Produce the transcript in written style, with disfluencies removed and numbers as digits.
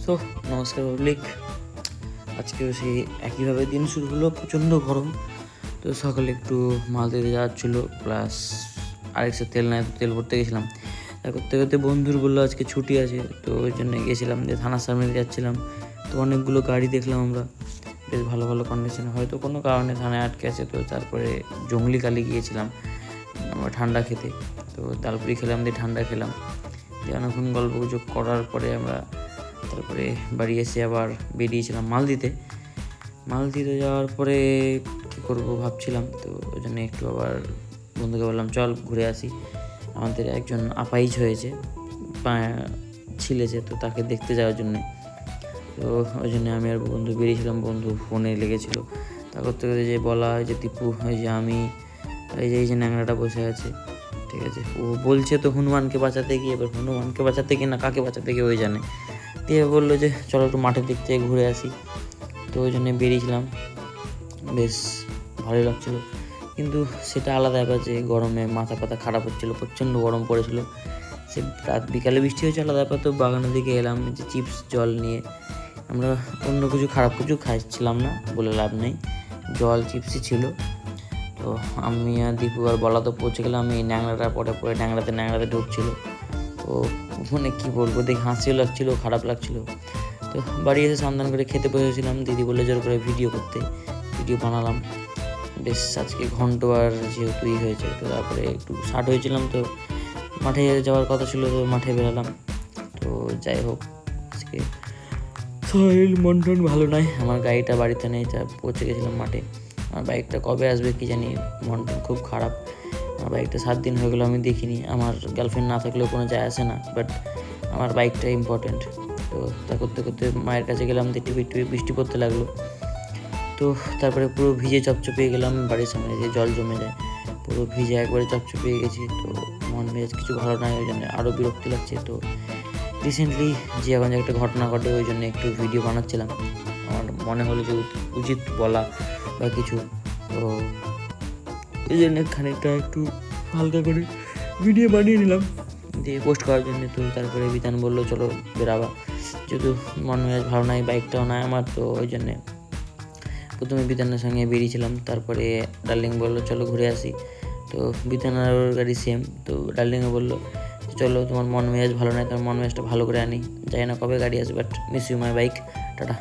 So নমস্কার public. আজকেও সেই একইভাবে দিন শুরু হলো, প্রচণ্ড গরম। তো সকালে একটু মাল দিতে যাওয়ার ছিল, প্লাস আরেকটা তেল নাই, তেল ভরতে গেছিলাম। তা করতে করতে বন্ধুর বললো আজকে ছুটি আছে, তো ওই জন্য গেছিলাম। যে থানার সামনে যাচ্ছিলাম, তো অনেকগুলো গাড়ি দেখলাম আমরা, বেশ ভালো ভালো কন্ডিশনে। হয়তো কোনো কারণে থানায় আটকে আছে। তো তারপরে জঙ্গলি কালি গিয়েছিলাম আমরা ঠান্ডা খেতে। তো তালপুরি খেলাম, দিয়ে ঠান্ডা খেলাম, দিয়ে অনেকক্ষণ গল্প গুজব করার পরে আমরা তারপরে বাড়ি এসে আবার বেরিয়েছিলাম মাল দিতে যাওয়ার পরে কী করবো ভাবছিলাম। তো ওই জন্য একটু আবার বন্ধুকে বললাম চল ঘুরে আসি। আমাদের একজন আপাইজ হয়েছে, ছিলেছে, তো তাকে দেখতে যাওয়ার জন্যে। তো ওই জন্য আমি আর বন্ধু বেরিয়েছিলাম। বন্ধু ফোনে লেগেছিলো, তা করতে করতে যে বলা হয় যে দীপু, এই যে আমি, এই যে ন্যাংরাটা বসে আছে, ঠিক আছে, ও বলছে তো হনুমানকে বাঁচাতে গিয়ে। এবার হনুমানকে বাঁচাতে গিয়ে না কাকে বাঁচাতে গিয়ে ওই জানে। দিয়ে বললো যে চলো একটু মাঠের দিক থেকে ঘুরে আসি। তো ওই জন্যে বেরিয়েছিলাম, বেশ ভালোই লাগছিলো। কিন্তু সেটা আলাদা ব্যাপার যে গরমে মাথা পাতা খারাপ হচ্ছিলো, প্রচণ্ড গরম পড়েছিল। সে রাত বিকালে বৃষ্টি হয়েছে আলাদা ব্যাপার। তো বাগানের দিকে এলাম যে চিপস জল নিয়ে। আমরা অন্য কিছু খারাপ কিছু খাইছিলাম না বলে লাভ নেই, জল চিপসই ছিল। তো আমি আর দীপু আর বলা তো পৌঁছে গেলাম। আমি ন্যাংরাটা পরে ন্যাংরাতে ঢুকছিলো। তো মানে কী বলবো, দেখে হাসিও লাগছিলো, খারাপ লাগছিলো। তো বাড়ি এসে স্নান করে খেতে বসেছিলাম। দিদি বলে জোর করে ভিডিও বানালাম। বেশ আজকে ঘন্ট আর যেহেতু হয়েছে, তো তারপরে একটু শার্ট হয়েছিলাম। তো মাঠে যাওয়ার কথা ছিল, তো মাঠে বেরালাম। তো যাই হোক, আজকে শরীর মন টন ভালো নয়, আমার গাড়িটা বাড়িতে নেই, তা পৌঁছে গেছিলাম মাঠে। আমার বাইকটা কবে আসবে কি জানি, মন টন খুব খারাপ। আমার বাইকটা 7 দিন হয়ে গেলো আমি দেখিনি। আমার গার্লফ্রেন্ড না থাকলেও কোনো যায় আসে না, বাট আমার বাইকটা ইম্পর্টেন্ট। তো তা করতে করতে মায়ের কাছে গেলাম, টিপি বৃষ্টি পড়তে লাগলো। তো তারপরে পুরো ভিজে চপচপিয়ে গেলাম বাড়ির সামনে যে জল জমে যায়, পুরো ভিজে একবারে চপচপিয়ে গেছি। তো মন মেজাজ কিছু ভালো নয়, ওই জন্য আরও বিরক্তি লাগছে। তো রিসেন্টলি যে এখন একটা ঘটনা ঘটে, ওই জন্য একটু ভিডিও বানাচ্ছিলাম। আমার মনে হলো যে উচিত বলা বা কিছু, তো এই জন্য খানিকটা একটু হালকা করে ভিডিও বানিয়ে নিলাম দিয়ে পোস্ট করার জন্য। তো তারপরে বিধান বললো চলো বেরাবা, যেহেতু মন মেজাজ ভালো নাই, বাইকটাও নাই আমার। তো ওই জন্যে প্রথমে বিধানের সঙ্গে বেরিয়েছিলাম, তারপরে ডার্লিং বললো চলো ঘুরে আসি। তো বিধানের গাড়ি সেম। তো ডার্লিংও বললো চলো, তোমার মন মেজাজ ভালো নাই, তোমার মন মেজাজটা ভালো করে আনি। জানি না কবে গাড়ি আসবে, but miss you my bike, tata.